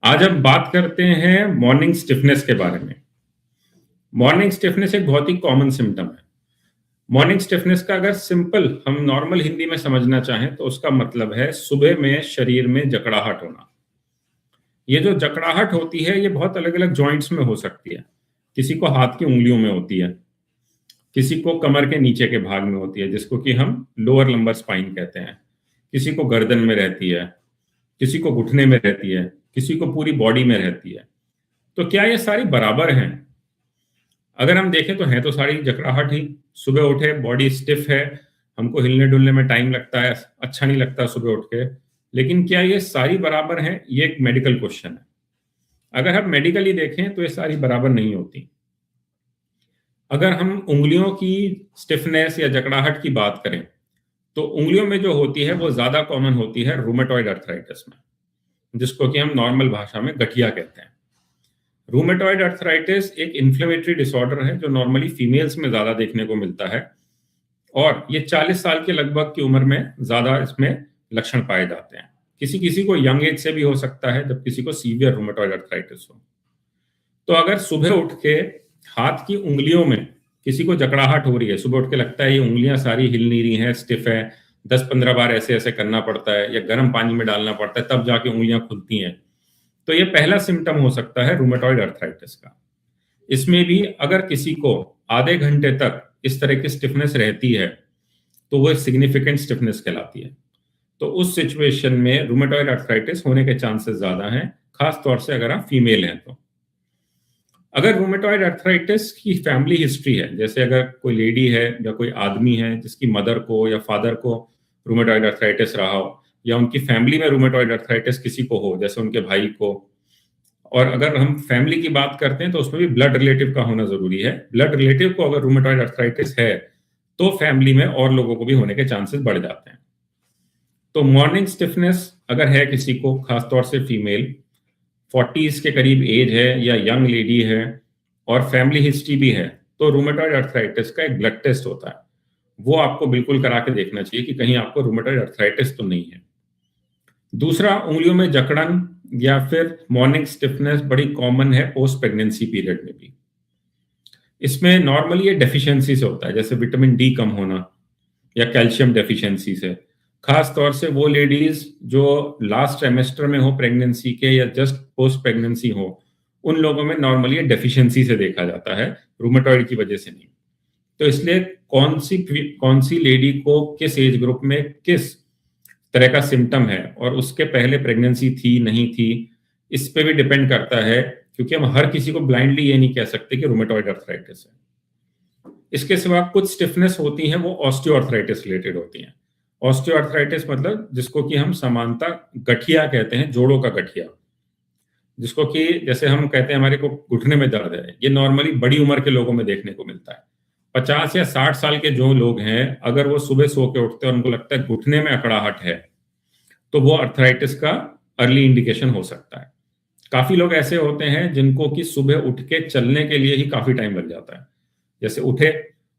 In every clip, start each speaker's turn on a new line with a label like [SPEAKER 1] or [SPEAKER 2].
[SPEAKER 1] आज हम बात करते हैं मॉर्निंग स्टिफनेस के बारे में। मॉर्निंग स्टिफनेस एक बहुत ही कॉमन सिम्पटम है। मॉर्निंग स्टिफनेस का अगर सिंपल हम नॉर्मल हिंदी में समझना चाहें तो उसका मतलब है सुबह में शरीर में जकड़ाहट होना। ये जो जकड़ाहट होती है ये बहुत अलग-अलग जॉइंट्स में हो सकती है। किसी को हाथ की उँगलियों में होती है, किसी को कमर के नीचे के भाग में होती है जिसको कि हम लोअर लंबर स्पाइन कहते हैं। किसी को गर्दन में रहती है, किसी को घुटने में रहती है, किसी को पूरी बॉडी में रहती है। तो क्या ये सारी बराबर हैं? अगर हम देखें तो हैं तो सारी जकड़ाहट ही। सुबह उठे बॉडी स्टिफ है, हमको हिलने-डुलने में टाइम लगता है, अच्छा नहीं लगता सुबह उठ के। लेकिन क्या ये सारी बराबर हैं? ये एक मेडिकल क्वेश्चन है। अगर हम मेडिकली देखें तो ये सारी बराबर नहीं होती। अगर हम उँगलियों की स्टिफनेस या जकड़ाहट की बात करें, तो उँगलियों में जो होती है वो ज़्यादा कॉमन होती है रूमेटॉइड अर्थराइटिस में, जिसको कि हम नॉर्मल भाषा में गठिया कहते हैं। रूमेटॉइड अर्थराइटिस एक इन्फ्लेमेटरी डिसऑर्डर है जो नॉर्मली फीमेल्स में ज़्यादा देखने को मिलता है और ये 40 साल के लगभग की उम्र में ज़्यादा इसमें लक्षण पाए जाते हैं। किसी-किसी को यंग एज से भी हो सकता है जब किसी को सीवियर रूमेटॉइड अर्थराइटिस हो। तो अगर सुबह उठ के हाथ की उँगलियों में किसी को जकड़ाहट हो रही है, सुबह उठ के लगता है ये उँगलियाँ सारी हिल नहीं रही हैं, स्टिफ है, 10-15 बार ऐसे-ऐसे करना पड़ता है या गर्म पानी में डालना पड़ता है तब जाके उँगलियाँ खुलती हैं। तो ये पहला सिम्पटम हो सकता है रूमेटॉइड अर्थराइटिस का। इसमें भी अगर किसी को आधे घंटे तक इस तरह की स्टिफनेस रहती है, तो वो सिग्निफिकेंट स्टिफनेस कहलाती है। तो उस सिचुएशन में रूमेटॉइड अर्थराइटिस होने के चांसेस ज़्यादा हैं, खास तौर से अगर आप फीमेल हैं तो। अगर रूमेटॉइड अर्थराइटिस की फैमिली हिस्ट्री है, जैसे अगर कोई लेडी है या कोई आदमी है जिसकी मदर को या फादर को रूमेटॉइड अर्थराइटिस रहा हो या उनकी फैमिली में रूमेटॉइड अर्थराइटिस किसी को हो, जैसे उनके भाई को, और अगर हम फैमिली की बात करते हैं तो उसमें भी ब्लड रिलेटिव का होना ज़रूरी है। ब्लड रिलेटिव को अगर रूमेटॉइड अर्थराइटिस है, तो फैमिली में और लोगों को भी होने के चांसेस बढ़ जाते हैं। तो मॉर्निंग स्टिफनेस अगर है किसी को, खास तौर से फीमेल, 40s के करीब एज है या यंग लेडी है और फैमिली हिस्ट्री भी है, तो रूमेटॉइड अर्थराइटिस का एक ब्लड टेस्ट होता है। वो आपको बिल्कुल करा के देखना चाहिए कि कहीं आपको रूमेटॉइड अर्थराइटिस तो नहीं है। दूसरा, उँगलियों में जकड़न या फिर मॉर्निंग स्टिफनेस बड़ी कॉमन है पोस्ट प्रेगनेंसी पीरियड में भी। इसमें नॉर्मली ये डेफिशिएंसी से होता है, जैसे विटामिन डी कम होना या कैल्शियम डेफिशिएंसी से। खास तौर से वो लेडीज जो लास्ट ट्राइमेस्टर में हो प्रेगनेंसी के या जस्ट पोस्ट प्रेगनेंसी हो, उन लोगों में नॉर्मली ये डेफिशिएंसी से देखा जाता है, रूमेटॉइड की वजह से नहीं। तो इसलिए कौन सी लेडी को किस एज ग्रुप में किस तरह का सिम्टम है और उसके पहले प्रेगनेंसी थी नहीं थी, इस पे भी डिपेंड करता है, क्योंकि हम हर किसी को ब्लाइंडली ये नहीं कह सकते कि रूमेटॉइड अर्थराइटिस है। इसके सिवा कुछ स्टिफनेस होती हैं वो ऑस्टियोआर्थराइटिस रिलेटेड होती हैं। ऑस्टियोआर्थराइटिस मतलब जिसको कि हम समानता गठिया कहते हैं, जोड़ों का गठिया, जिसको कि जैसे हम कहते हैं हमारे को घुटने में दर्द है, ये नॉर्मली बड़ी उम्र के लोगों में देखने को मिलता है। 50 या 60 साल के जो लोग हैं, अगर वो सुबह सो के उठते हैं और उनको लगता है घुटने में अकड़ाहट है, तो वो अर्थराइटिस का अर्ली इंडिकेशन हो सकता है। काफ़ी लोग ऐसे होते हैं जिनको कि सुबह उठ के चलने के लिए ही काफ़ी टाइम लग जाता है। जैसे उठे,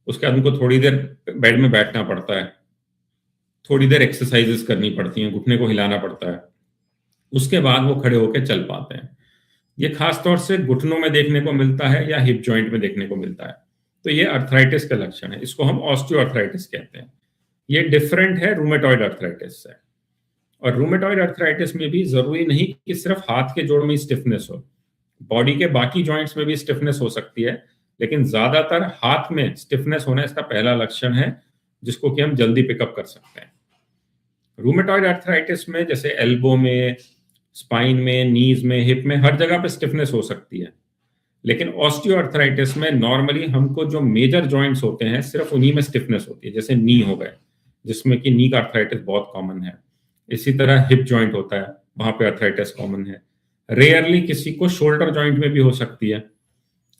[SPEAKER 1] उसके बाद उनको थोड़ी देर बेड में बैठना पड़ता है, थोड़ी देर एक्सरसाइजेस करनी पड़ती हैं, घुटने को हिलाना पड़ता है, उसके बाद वो खड़े होकर चल पाते हैं। ये खास तौर से घुटनों में देखने को मिलता है या हिप जॉइंट में देखने को मिलता है। तो ये अर्थराइटिस का लक्षण है, इसको हम ऑस्टियोआर्थराइटिस कहते हैं। ये डिफरेंट है रूमेटॉइड अर्थराइटिस से। और रूमेटॉइड अर्थराइटिस में भी जरूरी नहीं कि सिर्फ हाथ के जोड़ में ही स्टिफनेस हो, बॉडी के बाकी जॉइंट्स में भी स्टिफनेस हो सकती है, लेकिन ज्यादातर हाथ में स्टिफनेस होना इसका पहला लक्षण है, जिसको कि हम जल्दी पिकअप कर सकते हैं। रूमेटॉइड अर्थराइटिस में जैसे एल्बो में, स्पाइन में, नीज में, हिप में, हर जगह पे स्टिफनेस हो सकती है। लेकिन ऑस्टियोआर्थराइटिस में नॉर्मली हमको जो मेजर जॉइंट्स होते हैं सिर्फ उन्हीं में स्टिफनेस होती है, जैसे नी हो गए, जिसमें कि नी का अर्थराइटिस बहुत कॉमन है। इसी तरह हिप जॉइंट होता है, वहां पे अर्थराइटिस कॉमन है। रेयरली किसी को शोल्डर जॉइंट में भी हो सकती है,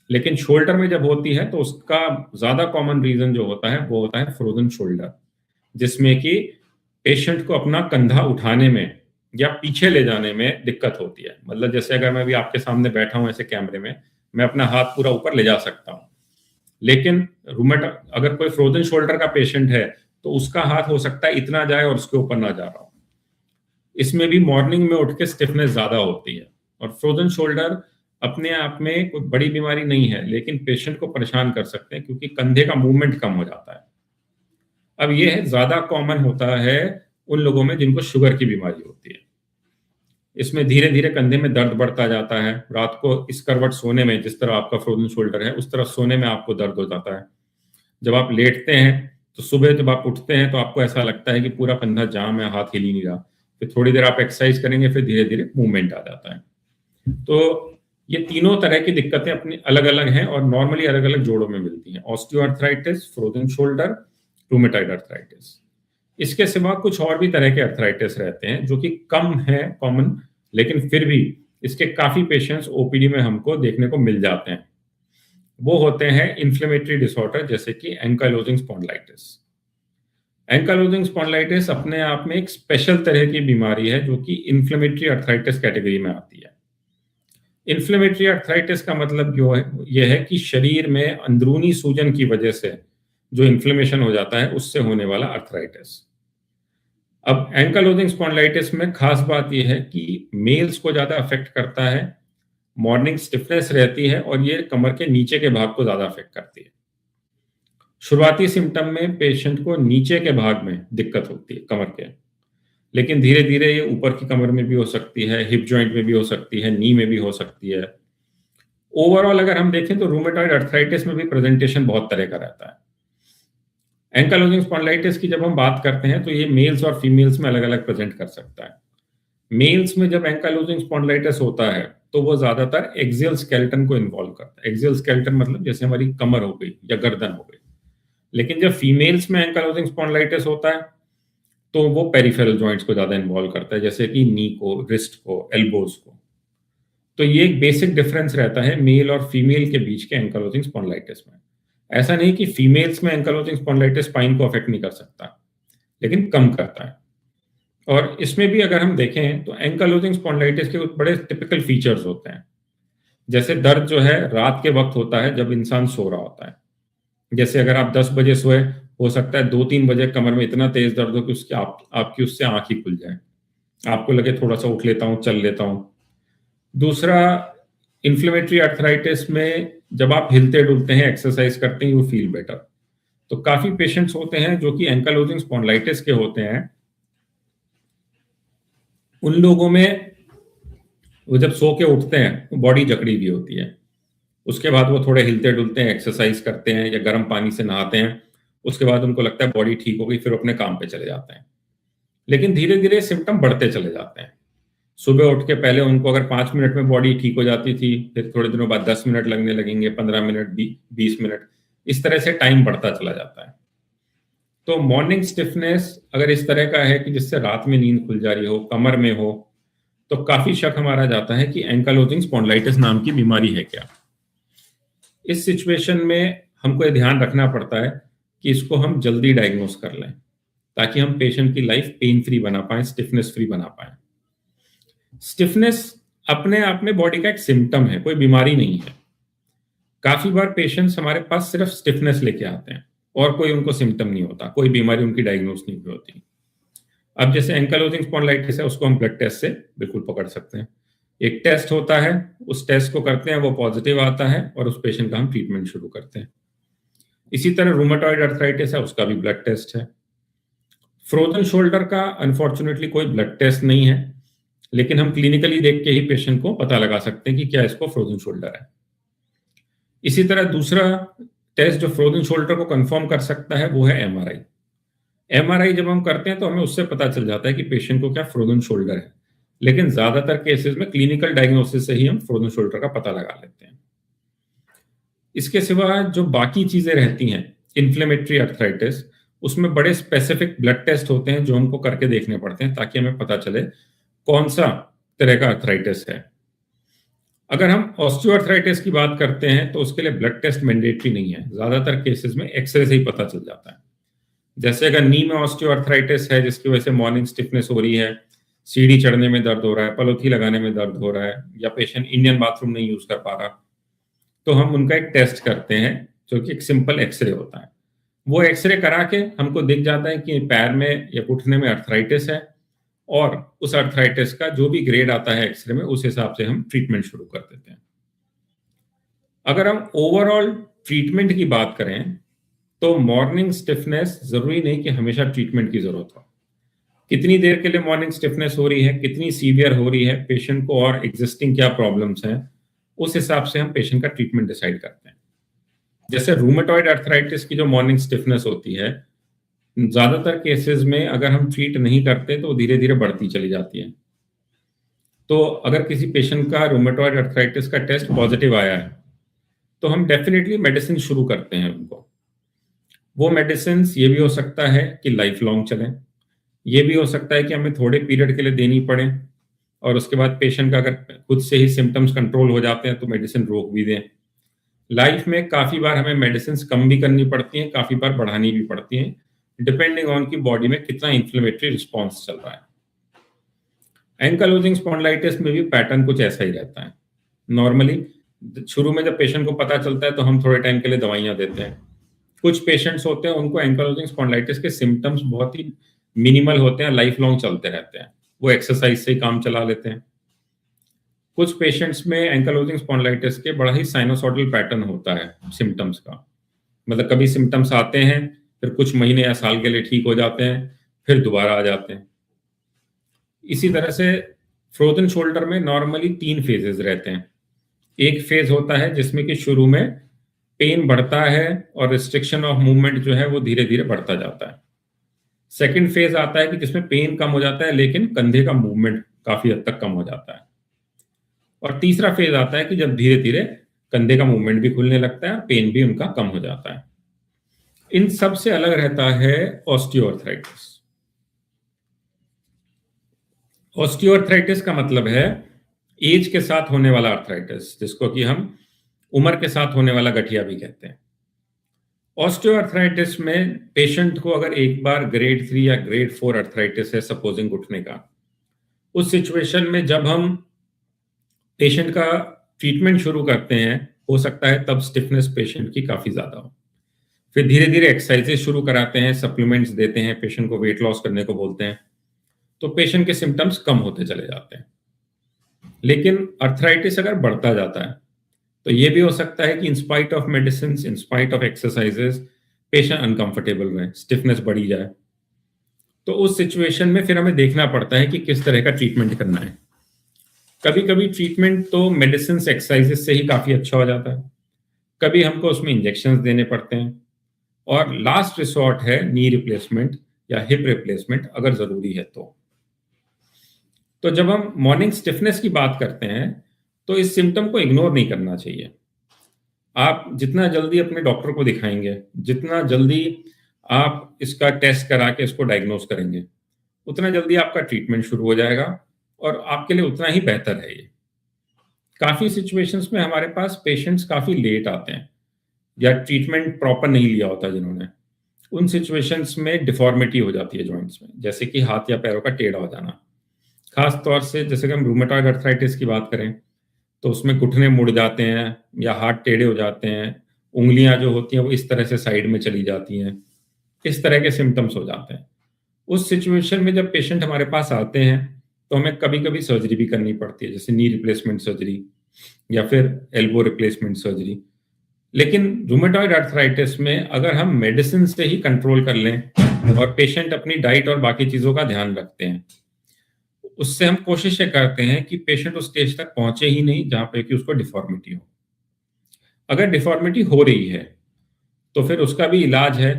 [SPEAKER 1] लेकिन शोल्डर में जब होती है तो उसका ज्यादा कॉमन रीजन जो होता है वो होता है फ्रोजन शोल्डर, जिसमें कि पेशेंट को अपना कंधा उठाने में या पीछे ले जाने में दिक्कत होती है। मतलब जैसे अगर मैं भी आपके सामने बैठा हूं ऐसे कैमरे में, मैं अपना हाथ पूरा ऊपर ले जा सकता हूं, लेकिन अगर कोई फ्रोजन शोल्डर का पेशेंट है तो उसका हाथ हो सकता है इतना जाए और उसके ऊपर ना जा रहा हो। इसमें भी मॉर्निंग में उठ के स्टिफनेस ज्यादा होती है। और फ्रोजन शोल्डर अपने आप में कोई बड़ी बीमारी नहीं है, लेकिन पेशेंट को परेशान कर सकते हैं क्योंकि कंधे का मूवमेंट कम हो जाता है। अब ये है ज़्यादा कॉमन होता है उन लोगों में जिनको शुगर की बीमारी होती है। इसमें धीरे-धीरे कंधे में दर्द बढ़ता जाता है। रात को इस करवट सोने में, जिस तरह आपका फ्रोजन शोल्डर है, उस तरह सोने में आपको दर्द हो जाता है। जब आप लेटते हैं, तो सुबह जब आप उठते हैं, तो आपको ऐसा लगता है कि पूरा कंधा जाम है, हाथ हिल ही नहीं रहा। फिर थोड़ी देर आप एक्सरसाइज करेंगे, फिर धीरे-धीरे मूवमेंट आ जाता है। तो ये तीनों तरह की दिक्कतें अपनी अलग-अलग हैं और नॉर्मली अलग-अलग जोड़ों में मिलती हैं। Osteoarthritis, frozen shoulder, rheumatoid arthritis. इसके सिवा कुछ और भी तरह के अर्थराइटिस रहते हैं जो कि कम है कॉमन, लेकिन फिर भी इसके काफ़ी पेशेंट्स ओपीडी में हमको देखने को मिल जाते हैं। वो होते हैं इन्फ्लेमेटरी डिसऑर्डर, जैसे कि एंकाइलोजिंग स्पॉन्डिलाइटिस। एंकाइलोजिंग स्पॉन्डिलाइटिस अपने आप में एक स्पेशल तरह की बीमारी है जो कि इन्फ्लेमेटरी अर्थराइटिस कैटेगरी में आती है। इन्फ्लेमेटरी अर्थराइटिस का मतलब यह है कि शरीर में अंदरूनी सूजन की वजह से जो इन्फ्लेमेशन हो जाता है, उससे होने वाला अर्थराइटिस। अब एंकाइलोजिंग स्पॉन्डिलाइटिस में खास बात यह है कि मेल्स को ज़्यादा अफेक्ट करता है, मॉर्निंग स्टिफनेस रहती है और ये कमर के नीचे के भाग को ज़्यादा अफेक्ट करती है। शुरुआती सिम्टम में पेशेंट को नीचे के भाग में दिक्कत होती है कमर के, लेकिन धीरे-धीरे ये ऊपर की कमर में भी हो सकती है, हिप जॉइंट में भी हो सकती है, नी में भी हो सकती है। ओवरऑल अगर हम देखें तो रूमेटॉइड अर्थराइटिस में भी प्रेजेंटेशन बहुत तरह का रहता है। एंकाइलोजिंग स्पॉन्डिलाइटिस की जब हम बात करते हैं तो ये मेल्स और फीमेल्स में अलग-अलग प्रेजेंट कर सकता है। मेल्स में जब एंकाइलोजिंग स्पॉन्डिलाइटिस होता है तो वो ज़्यादातर एक्सियल स्केलेटन को इन्वॉल्व करता है। एक्सियल स्केलेटन मतलब जैसे हमारी कमर हो गई या गर्दन हो गई। लेकिन जब फीमेल्स में एंकाइलोजिंग स्पॉन्डिलाइटिस होता है तो वो पेरिफेरल जॉइंट्स को ज़्यादा इन्वॉल्व करता है, जैसे कि नी को, रिस्ट को, एल्बोज को। तो ये एक बेसिक डिफरेंस रहता है मेल और फीमेल के बीच के एंकाइलोजिंग स्पॉन्डिलाइटिस में। ऐसा नहीं कि फीमेल्स में एंकाइलोजिंग स्पॉन्डिलाइटिस स्पाइन को अफेक्ट नहीं कर सकता, लेकिन कम करता है। और इसमें भी अगर हम देखें तो एंकाइलोजिंग स्पॉन्डिलाइटिस के कुछ बड़े टिपिकल फीचर्स होते हैं। जैसे दर्द जो है रात के वक्त होता है जब इंसान सो रहा होता है। जैसे अगर आप 10 बजे सोए, हो सकता है 2-3 बजे कमर में इतना तेज दर्द हो कि आपकी उससे आंख ही खुल जाए। आपको लगे थोड़ा सा उठ लेता हूँ, चल लेता हूँ। दूसरा, इन्फ्लेमेटरी अर्थराइटिस में जब आप हिलते डुलते हैं, एक्सरसाइज करते हैं, यू फील बेटर। तो काफी पेशेंट्स होते हैं जो कि एंकाइलोजिंग स्पॉन्डिलाइटिस के होते हैं। उन लोगों में वो जब सो के उठते हैं तो बॉडी जकड़ी हुई होती है। उसके बाद वो थोड़े हिलते डुलते हैं, एक्सरसाइज करते हैं या गर्म पानी से नहाते हैं। उसके बाद उनको लगता है बॉडी ठीक हो गई, फिर अपने काम पे चले जाते हैं। लेकिन धीरे धीरे सिम्टम बढ़ते चले जाते हैं। सुबह उठ के पहले उनको अगर 5 मिनट में बॉडी ठीक हो जाती थी, फिर थोड़े दिनों बाद 10 मिनट लगने लगेंगे, 15 मिनट, 20 मिनट, इस तरह से टाइम बढ़ता चला जाता है। तो मॉर्निंग स्टिफनेस अगर इस तरह का है कि जिससे रात में नींद खुल जा रही हो, कमर में हो, तो काफी शक हमारा जाता है कि एंकाइलोजिंग स्पॉन्डिलाइटिस नाम की बीमारी है क्या। इस सिचुएशन में हमको ये ध्यान रखना पड़ता है कि इसको हम जल्दी डायग्नोस कर लें, ताकि हम पेशेंट की लाइफ पेन फ्री बना पाएं, स्टिफनेस फ्री बना पाएं। स्टिफनेस अपने आप में बॉडी का एक सिम्टम है, कोई बीमारी नहीं है। काफी बार पेशेंट्स हमारे पास सिर्फ स्टिफनेस लेके आते हैं और कोई उनको सिम्टम नहीं होता, कोई बीमारी उनकी डायग्नोस नहीं हुई होती। अब जैसे एंकाइलोजिंग स्पॉन्डिलाइटिस है, उसको हम ब्लड टेस्ट से बिल्कुल पकड़ सकते हैं। एक टेस्ट होता है, उस टेस्ट को करते हैं, वो पॉजिटिव आता है और उस पेशेंट का हम ट्रीटमेंट शुरू करते हैं। इसी तरह रूमेटॉइड अर्थराइटिस है, उसका भी ब्लड टेस्ट है। फ्रोजन शोल्डर का अनफॉर्चुनेटली कोई ब्लड टेस्ट नहीं है, लेकिन हम क्लिनिकली देख के ही पेशेंट को पता लगा सकते हैं कि क्या इसको फ्रोजन शोल्डर है। इसी तरह दूसरा टेस्ट जो फ्रोजन शोल्डर को कंफर्म कर सकता है वो है एमआरआई। एमआरआई जब हम करते हैं तो हमें उससे पता चल जाता है कि पेशेंट को क्या फ्रोजन शोल्डर है, लेकिन ज्यादातर केसेस में क्लिनिकल डायग्नोसिस से ही हम फ्रोजन शोल्डर का पता लगा लेते हैं। इसके सिवा जो बाकी चीजें रहती हैं इन्फ्लेमेटरी अर्थराइटिस, उसमें बड़े स्पेसिफिक ब्लड टेस्ट होते हैं जो हमको करके देखने पड़ते हैं, ताकि हमें पता चले कौन सा तरह का अर्थराइटिस है। अगर हम ऑस्टियोआर्थराइटिस की बात करते हैं तो उसके लिए ब्लड टेस्ट मैंडेटरी नहीं है, ज्यादातर केसेस में एक्सरे से ही पता चल जाता है। जैसे अगर नी में ऑस्टियोआर्थराइटिस है जिसकी वजह से मॉर्निंग स्टिफनेस हो रही है, सीढ़ी चढ़ने में दर्द हो रहा है, पलोथी लगाने में दर्द हो रहा है, या पेशेंट इंडियन बाथरूम नहीं यूज कर पा रहा, तो हम उनका एक टेस्ट करते हैं जो कि एक सिंपल एक्सरे होता है। वो एक्सरे करा के हमको दिख जाता है कि पैर में या घुटने में अर्थराइटिस है, और उस अर्थराइटिस का जो भी ग्रेड आता है एक्सरे में, उस हिसाब से हम ट्रीटमेंट शुरू कर देते हैं। अगर हम ओवरऑल ट्रीटमेंट की बात करें, तो मॉर्निंग स्टिफनेस ज़रूरी नहीं कि हमेशा ट्रीटमेंट की ज़रूरत हो। कितनी देर के लिए मॉर्निंग स्टिफनेस हो रही है, कितनी सीवियर हो रही है, पेशेंट को और एग्जिस्टिंग क्या प्रॉब्लम्स हैं, उस हिसाब से हम पेशेंट का ट्रीटमेंट डिसाइड करते हैं। जैसे रूमेटॉइड अर्थराइटिस की जो मॉर्निंग स्टिफनेस होती है, ज़्यादातर केसेस में अगर हम ट्रीट नहीं करते तो धीरे-धीरे बढ़ती चली जाती है। तो अगर किसी पेशेंट का रूमेटॉइड अर्थराइटिस का टेस्ट पॉजिटिव आया है, तो हम डेफिनिटली मेडिसिन शुरू करते हैं उनको। वो मेडिसिन ये भी हो सकता है कि लाइफ लॉन्ग चलें, ये भी हो सकता है कि हमें थोड़े पीरियड के लिए देनी पड़े और उसके बाद पेशेंट का अगर खुद से ही सिम्टम्स कंट्रोल हो जाते हैं तो मेडिसिन रोक भी दें। लाइफ में काफ़ी बार हमें मेडिसिन कम भी करनी पड़ती हैं, काफ़ी बार बढ़ानी भी पड़ती हैं, डिपेंडिंग ऑन की बॉडी में कितना इन्फ्लेमेटरी रिस्पॉन्स चल रहा है। एंकालोजिंग स्पॉन्डिलाइटिस में भी पैटर्न कुछ ऐसा ही रहता है। नॉर्मली शुरू में जब पेशेंट को पता चलता है तो हम थोड़े टाइम के लिए दवाइयाँ देते हैं। कुछ पेशेंट्स होते हैं, उनको एंकालोजिंग स्पॉन्डिलाइटिस के सिम्टम्स बहुत ही मिनिमल होते हैं, लाइफ लॉन्ग चलते रहते हैं, वो एक्सरसाइज से ही काम चला लेते हैं। कुछ पेशेंट्स में एंकालोजिंग स्पॉन्डिलाइटिस के बड़ा ही साइनोसॉइडल पैटर्न होता है सिम्टम्स का, मतलब कभी सिम्टम्स आते हैं, फिर कुछ महीने या साल के लिए ठीक हो जाते हैं, फिर दोबारा आ जाते हैं। इसी तरह से फ्रोजन शोल्डर में नॉर्मली 3 फेजेस रहते हैं। एक फेज होता है जिसमें कि शुरू में पेन बढ़ता है और रिस्ट्रिक्शन ऑफ मूवमेंट जो है वो धीरे-धीरे बढ़ता जाता है। सेकंड फेज आता है कि जिसमें पेन कम हो जाता है लेकिन कंधे का मूवमेंट काफ़ी हद तक कम हो जाता है। और तीसरा फेज आता है कि जब धीरे-धीरे कंधे का मूवमेंट भी खुलने लगता है, पेन भी उनका कम हो जाता है। इन सब से अलग रहता है ऑस्टियोआर्थराइटिस। ऑस्टियोआर्थराइटिस का मतलब है एज के साथ होने वाला अर्थराइटिस, जिसको कि हम उम्र के साथ होने वाला गठिया भी कहते हैं। ऑस्टियोआर्थराइटिस में पेशेंट को अगर एक बार ग्रेड 3 या ग्रेड 4 अर्थराइटिस है सपोजिंग घुटने का, उस सिचुएशन में जब हम पेशेंट का ट्रीटमेंट शुरू करते हैं, हो सकता है तब स्टिफनेस पेशेंट की काफ़ी ज़्यादा हो। फिर धीरे-धीरे एक्सरसाइजेस शुरू कराते हैं, सप्लीमेंट्स देते हैं, पेशेंट को वेट लॉस करने को बोलते हैं, तो पेशेंट के सिम्पटम्स कम होते चले जाते हैं। लेकिन अर्थराइटिस अगर बढ़ता जाता है, तो ये भी हो सकता है कि in spite of medicine, in spite of exercises, patient uncomfortable रहे, स्टिफनेस बढ़ी जाए। तो उस सिचुएशन में फिर हमें देखना पड़ता है कि किस तरह का ट्रीटमेंट करना है। कभी-कभी ट्रीटमेंट तो मेडिसिन एक्सरसाइजेस से ही काफ़ी अच्छा हो जाता है, कभी हमको उसमें इंजेक्शंस देने पड़ते हैं, और लास्ट रिसॉर्ट है नी रिप्लेसमेंट या हिप रिप्लेसमेंट अगर ज़रूरी है तो। तो जब हम मॉर्निंग स्टिफनेस की बात करते हैं, तो इस सिम्पटम को इग्नोर नहीं करना चाहिए। आप जितना जल्दी अपने डॉक्टर को दिखाएँगे, जितना जल्दी आप इसका टेस्ट करा के इसको डायग्नोज़ करेंगे, उतना जल्दी आपका ट्रीटमेंट शुरू हो जाएगा और आपके लिए उतना ही बेहतर है ये। काफ़ी सिचुएशंस में हमारे पास पेशेंट्स काफ़ी लेट आते हैं या ट्रीटमेंट प्रॉपर नहीं लिया होता जिन्होंने। उन सिचुएशंस में डिफ़ॉर्मिटी हो जाती है जॉइंट्स में, जैसे कि हाथ या पैरों का टेढ़ा हो जाना। खास तौर से जैसे कि हम रूमेटॉइड अर्थराइटिस की बात करें, तो उसमें घुटने मुड़ जाते हैं या हाथ टेढ़े हो जाते हैं, उँगलियाँ जो होती हैं वो इस तरह से साइड में चली जाती हैं, इस तरह के सिम्पटम्स हो जाते हैं। उस सिचुएशन में जब पेशेंट हमारे पास आते हैं, तो हमें कभी-कभी सर्जरी भी करनी पड़ती है, जैसे नी रिप्लेसमेंट सर्जरी या फिर एल्बो रिप्लेसमेंट सर्जरी। लेकिन रूमेटॉइड अर्थराइटिस में अगर हम मेडिसिन से ही कंट्रोल कर लें और पेशेंट अपनी डाइट और बाकी चीज़ों का ध्यान रखते हैं, उससे हम कोशिश ये करते हैं कि पेशेंट उस स्टेज तक पहुंचे ही नहीं जहां पे कि उसको डिफॉर्मिटी हो। अगर डिफॉर्मिटी हो रही है तो फिर उसका भी इलाज है।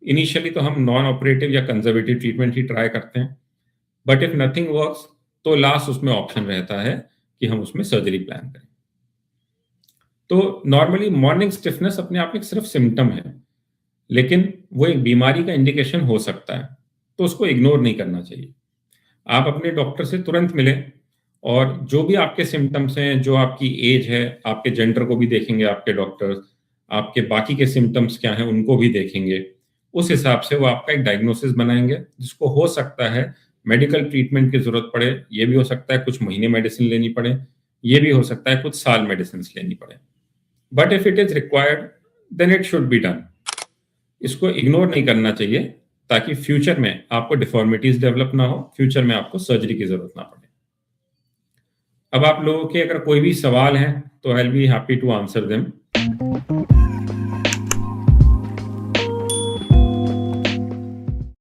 [SPEAKER 1] इनिशियली तो हम नॉन ऑपरेटिव या कंजर्वेटिव ट्रीटमेंट ही ट्राई करते हैं, बट इफ नथिंग वर्क्स तो लास्ट उसमें ऑप्शन रहता है कि हम उसमें सर्जरी प्लान करें। तो नॉर्मली मॉर्निंग स्टिफनेस अपने आप में सिर्फ सिम्टम है, लेकिन वो एक बीमारी का इंडिकेशन हो सकता है, तो उसको इग्नोर नहीं करना चाहिए। आप अपने डॉक्टर से तुरंत मिलें और जो भी आपके सिम्पटम्स हैं, जो आपकी एज है, आपके जेंडर को भी देखेंगे आपके डॉक्टर्स, आपके बाकी के सिम्पटम्स क्या हैं उनको भी देखेंगे। उस हिसाब से वो आपका एक डायग्नोसिस बनाएँगे, जिसको हो सकता है मेडिकल ट्रीटमेंट की ज़रूरत पड़े, ये भी हो सकता है कुछ महीने मेडिसिन लेनी पड़े, ये भी हो सकता है कुछ साल मेडिसिन्स लेनी पड़े। But if it is required then it should be done. इसको इग्नोर नहीं करना चाहिए, ताकि फ्यूचर में आपको डिफॉर्मिटीज डेवलप ना हो, फ्यूचर में आपको सर्जरी की जरूरत ना पड़े। अब आप लोगों के अगर कोई भी सवाल है तो I will be happy to answer them.